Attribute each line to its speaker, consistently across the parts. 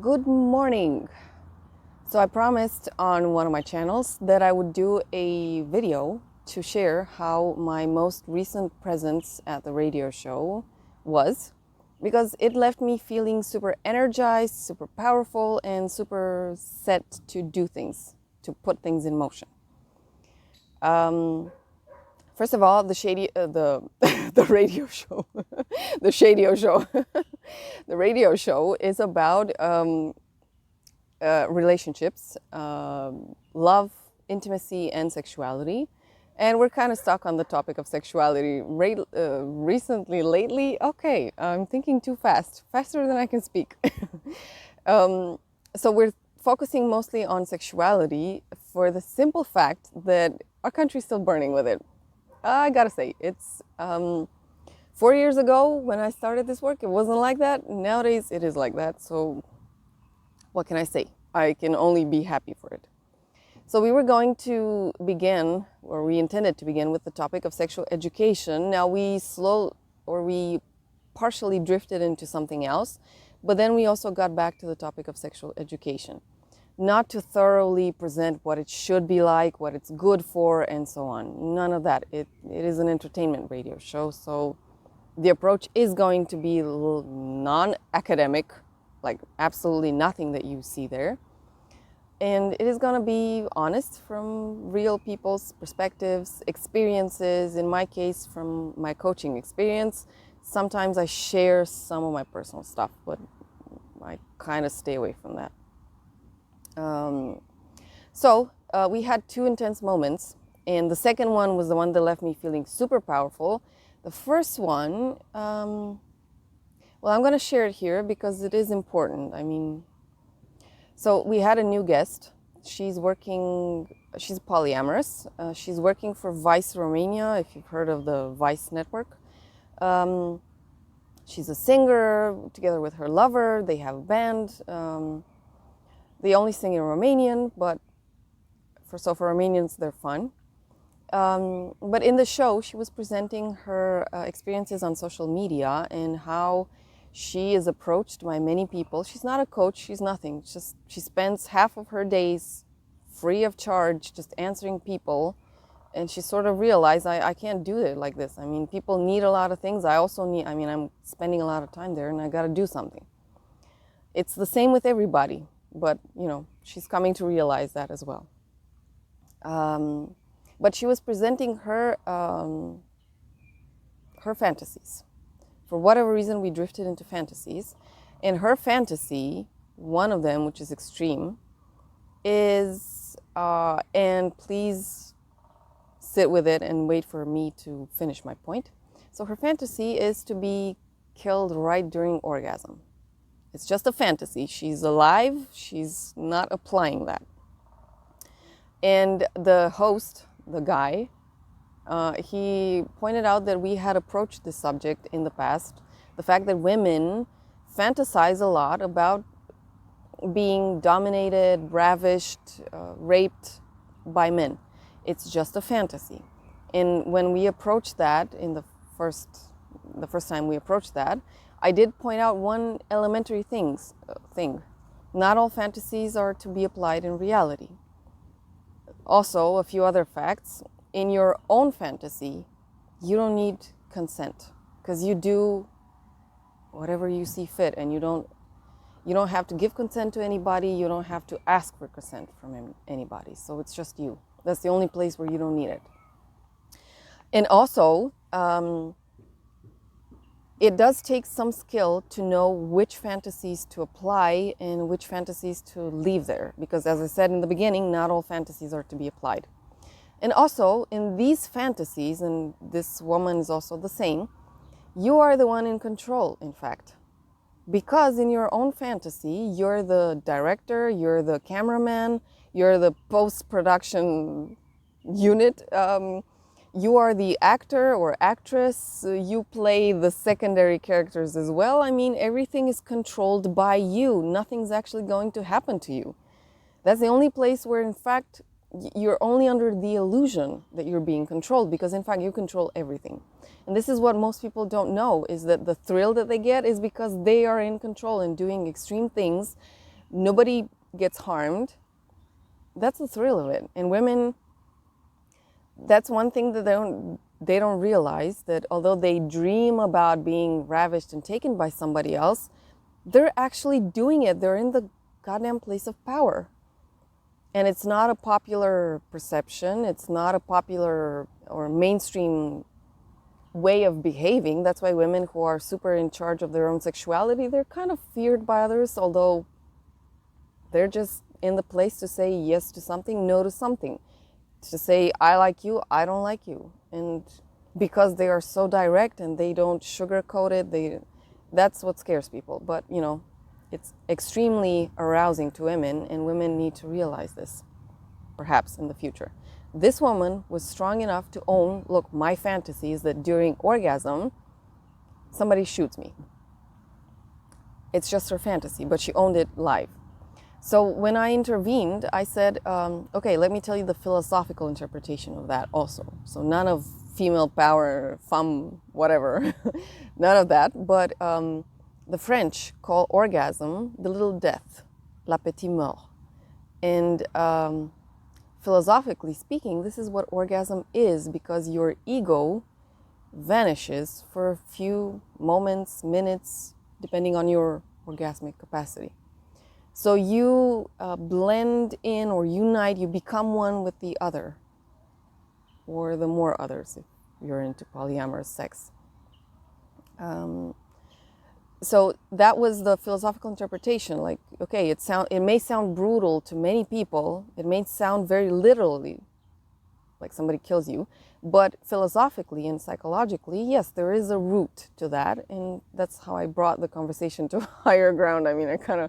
Speaker 1: Good morning. So I promised on one of my channels that I would do a video to share how my most recent presence at the radio show was, because it left me feeling super energized, super powerful, and super set to do things, to put things in motion. First of all, the radio show, the Shadio show, the radio show is about relationships, love, intimacy, and sexuality. And we're kind of stuck on the topic of sexuality recently, lately. Okay, I'm thinking too fast, faster than I can speak. So we're focusing mostly on sexuality for the simple fact that our country's still burning with it. I gotta say, it's 4 years ago when I started this work, it wasn't like that. Nowadays, it is like that. So what can I say? I can only be happy for it. So we were going to begin, or we intended to begin, with the topic of sexual education. Now we partially drifted into something else, but then we also got back to the topic of sexual education. Not to thoroughly present what it should be like, what it's good for, and so on. None of that. It is an entertainment radio show, so the approach is going to be a little non-academic, like absolutely nothing that you see there. And it is going to be honest from real people's perspectives, experiences, in my case, from my coaching experience. Sometimes I share some of my personal stuff, but I kind of stay away from that. So we had two intense moments, and the second one was the one that left me feeling super powerful. The first one, well, I'm going to share it here because it is important. I mean, so we had a new guest. She's polyamorous. She's working for Vice Romania, if you've heard of the Vice network. She's a singer together with her lover. They have a band. They only sing in Romanian, but for Romanians, they're fun. But in the show, she was presenting her experiences on social media and how she is approached by many people. She's not a coach, she's nothing. Just she spends half of her days free of charge just answering people. And she sort of realized, I can't do it like this. I mean, people need a lot of things. I'm spending a lot of time there and I got to do something. It's the same with everybody, but she's coming to realize that as well. But she was presenting her fantasies. For whatever reason, we drifted into fantasies. And her fantasy, one of them, which is extreme, is, and please sit with it and wait for me to finish my point. So her fantasy is to be killed right during orgasm. It's just a fantasy. She's alive. She's not applying that. And the host, the guy, he pointed out that we had approached this subject in the past. The fact that women fantasize a lot about being dominated, ravished, raped by men. It's just a fantasy. And when we approached that the first time we approached that, I did point out one elementary thing. Not all fantasies are to be applied in reality. Also, a few other facts. In your own fantasy, you don't need consent because you do whatever you see fit, and you don't have to give consent to anybody. You don't have to ask for consent from anybody. So it's just you. That's the only place where you don't need it. And also, it does take some skill to know which fantasies to apply and which fantasies to leave there. Because as I said in the beginning, not all fantasies are to be applied. And also, in these fantasies, and this woman is also the same, you are the one in control, in fact. Because in your own fantasy, you're the director, you're the cameraman, you're the post-production unit, you are the actor or actress, you play the secondary characters as well. I mean, everything is controlled by you. Nothing's actually going to happen to you. That's the only place where, in fact, you're only under the illusion that you're being controlled, because in fact you control everything. And this is what most people don't know, is that the thrill that they get is because they are in control and doing extreme things nobody gets harmed. That's the thrill of it. And women, that's one thing that they don't realize, that although they dream about being ravished and taken by somebody else, they're actually doing it. They're in the goddamn place of power. And it's not a popular perception. It's not a popular or mainstream way of behaving. That's why women who are super in charge of their own sexuality, they're kind of feared by others, although they're just in the place to say yes to something, no to something. To say, I like you, I don't like you. And because they are so direct and they don't sugarcoat it, that's what scares people. But, you know, it's extremely arousing to women, and women need to realize this, perhaps in the future. This woman was strong enough to own, look, my fantasy is that during orgasm, somebody shoots me. It's just her fantasy, but she owned it live. So when I intervened, I said, okay, let me tell you the philosophical interpretation of that also. So none of female power, femme, whatever, none of that. But the French call orgasm the little death, la petite mort. And philosophically speaking, this is what orgasm is, because your ego vanishes for a few moments, minutes, depending on your orgasmic capacity. So you blend in or unite, you become one with the other, or the more others if you're into polyamorous sex. So that was the philosophical interpretation. Like, okay, it may sound brutal to many people. It may sound very literally, like somebody kills you. But philosophically and psychologically, yes, there is a root to that. And that's how I brought the conversation to higher ground. I mean, it kind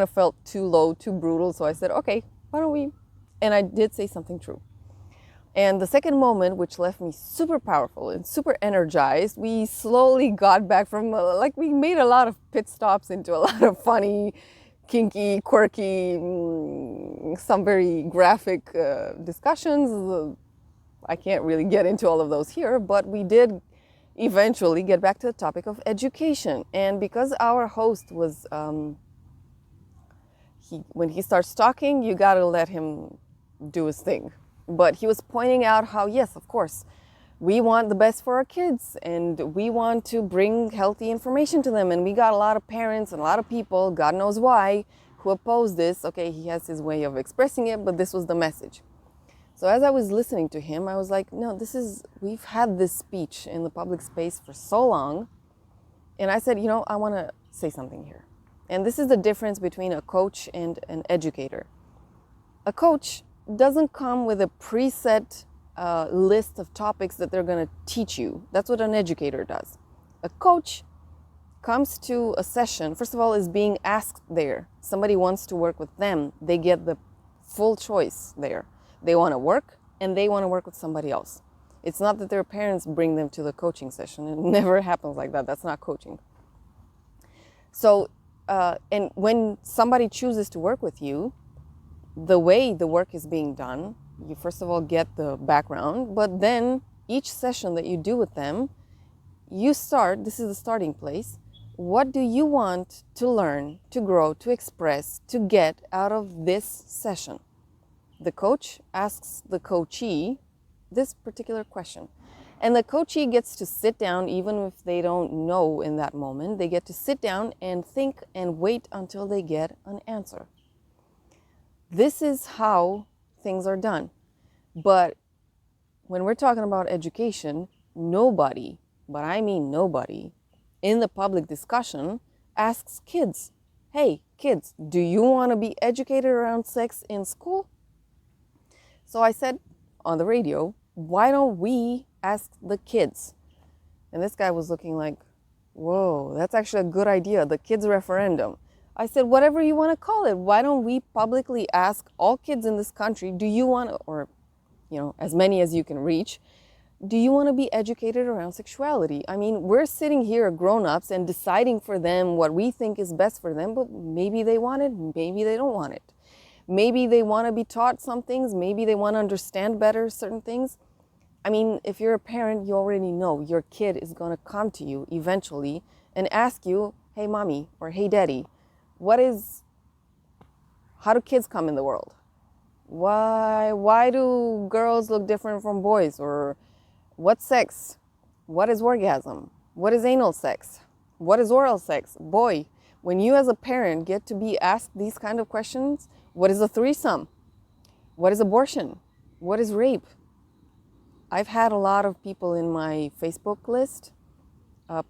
Speaker 1: of felt too low, too brutal. So I said, okay, why don't we? And I did say something true. And the second moment, which left me super powerful and super energized, we slowly got back from, we made a lot of pit stops into a lot of funny, kinky, quirky, some very graphic discussions. I can't really get into all of those here, but we did eventually get back to the topic of education. And because our host was, when he starts talking, you got to let him do his thing. But he was pointing out how, yes, of course, we want the best for our kids and we want to bring healthy information to them. And we got a lot of parents and a lot of people, God knows why, who oppose this. Okay, he has his way of expressing it, but this was the message. So as I was listening to him, I was like, no, we've had this speech in the public space for so long. And I said, I want to say something here. And this is the difference between a coach and an educator. A coach doesn't come with a preset list of topics that they're going to teach you. That's what an educator does. A coach comes to a session, first of all, is being asked there. Somebody wants to work with them. They get the full choice there. They want to work and they want to work with somebody else. It's not that their parents bring them to the coaching session. It never happens like that. That's not coaching. So, and when somebody chooses to work with you, the way the work is being done, you first of all get the background, but then each session that you do with them, this is the starting place. What do you want to learn, to grow, to express, to get out of this session? The coach asks the coachee this particular question. And the coachee gets to sit down, even if they don't know in that moment, they get to sit down and think and wait until they get an answer. This is how things are done. But when we're talking about education, nobody, but I mean nobody, in the public discussion asks kids, hey, kids, do you want to be educated around sex in school? So I said on the radio, why don't we ask the kids? And this guy was looking like, whoa, that's actually a good idea, the kids referendum. I said, whatever you want to call it, why don't we publicly ask all kids in this country, do you want to, or, as many as you can reach, do you want to be educated around sexuality? I mean, we're sitting here grown-ups and deciding for them what we think is best for them, but maybe they want it, maybe they don't want it. Maybe they want to be taught some things, maybe they want to understand better certain things. I mean, if you're a parent, you already know your kid is going to come to you eventually and ask you, hey, mommy, or hey, daddy, how do kids come in the world? Why do girls look different from boys? Or what's sex? What is orgasm? What is anal sex? What is oral sex? Boy, when you as a parent get to be asked these kind of questions, what is a threesome? What is abortion? What is rape? I've had a lot of people in my Facebook list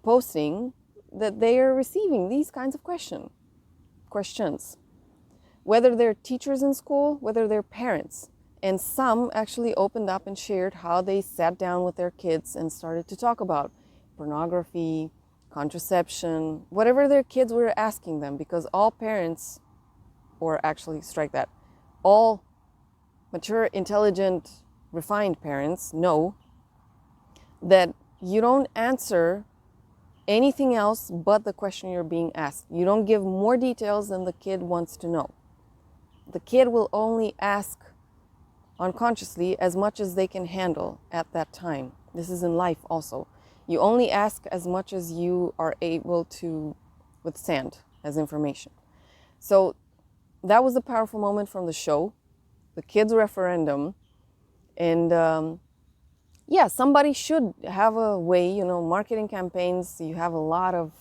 Speaker 1: posting that they are receiving these kinds of questions. Whether they're teachers in school, whether they're parents. And some actually opened up and shared how they sat down with their kids and started to talk about pornography, contraception, whatever their kids were asking them, because all parents, or actually strike that, all mature, intelligent, refined parents know that you don't answer anything else but the question you're being asked. You don't give more details than the kid wants to know. The kid will only ask unconsciously as much as they can handle at that time. This is in life also. You only ask as much as you are able to withstand as information. So that was a powerful moment from the show, the kids' referendum. And yeah, somebody should have a way, marketing campaigns. You have a lot of,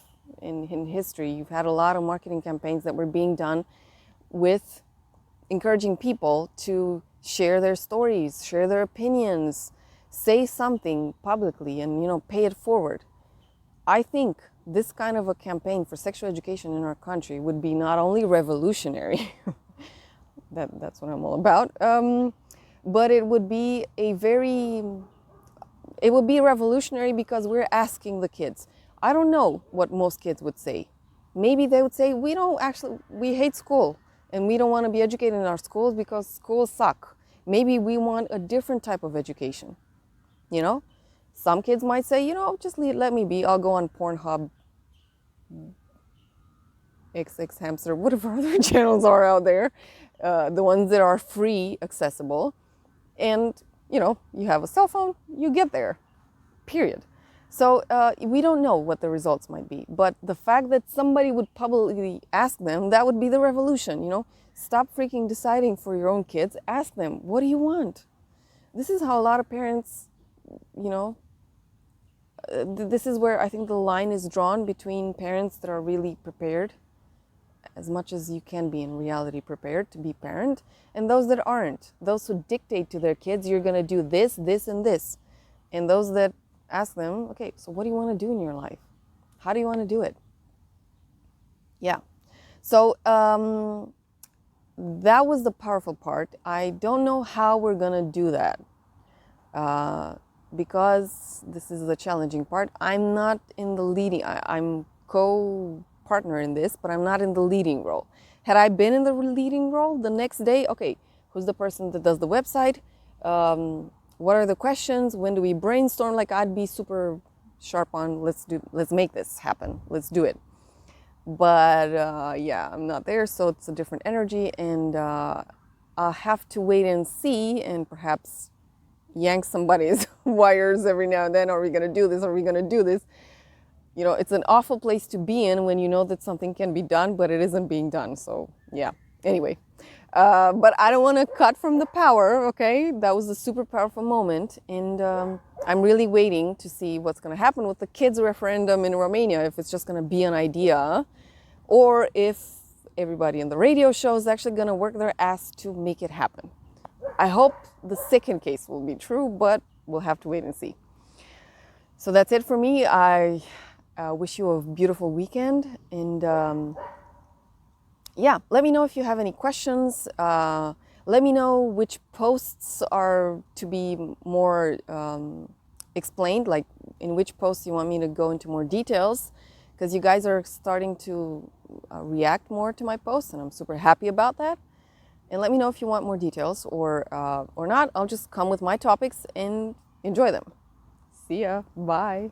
Speaker 1: in history, you've had a lot of marketing campaigns that were being done with encouraging people to share their stories, share their opinions, say something publicly and, pay it forward. I think this kind of a campaign for sexual education in our country would be not only revolutionary, that's what I'm all about, but it would be revolutionary because we're asking the kids. I don't know what most kids would say. Maybe they would say, we hate school and we don't want to be educated in our schools because schools suck. Maybe we want a different type of education. Some kids might say, just let me be. I'll go on Pornhub, XX Hamster, whatever other channels are out there, the ones that are free, accessible. And, you have a cell phone, you get there, period. So we don't know what the results might be. But the fact that somebody would publicly ask them, that would be the revolution, Stop freaking deciding for your own kids. Ask them, what do you want? This is how a lot of parents, this is where I think the line is drawn between parents that are really prepared, as much as you can be in reality prepared to be parent, and those that aren't. Those who dictate to their kids, you're going to do this, this, and this. And those that ask them, okay, so what do you want to do in your life? How do you want to do it? Yeah. So that was the powerful part. I don't know how we're going to do that because this is the challenging part. I'm not in the leading, I'm co-partner in this, but I'm not in the leading role. Had I been in the leading role the next day, okay, who's the person that does the website? What are the questions? When do we brainstorm? Like, I'd be super sharp on, let's make this happen. Let's do it. But yeah, I'm not there, so it's a different energy, and I'll have to wait and see, and perhaps yank somebody's wires every now and then. Are we going to do this? Are we going to do this? It's an awful place to be in when you know that something can be done, but it isn't being done. So yeah, anyway. But I don't want to cut from the power, okay? That was a super powerful moment. And I'm really waiting to see what's going to happen with the kids' referendum in Romania, if it's just going to be an idea, or if everybody in the radio show is actually going to work their ass to make it happen. I hope the second case will be true, but we'll have to wait and see. So that's it for me. I wish you a beautiful weekend, and yeah, let me know if you have any questions. Let me know which posts are to be more explained, like in which posts you want me to go into more details, because you guys are starting to react more to my posts, and I'm super happy about that. And let me know if you want more details or not. I'll just come with my topics and enjoy them. See ya. Bye.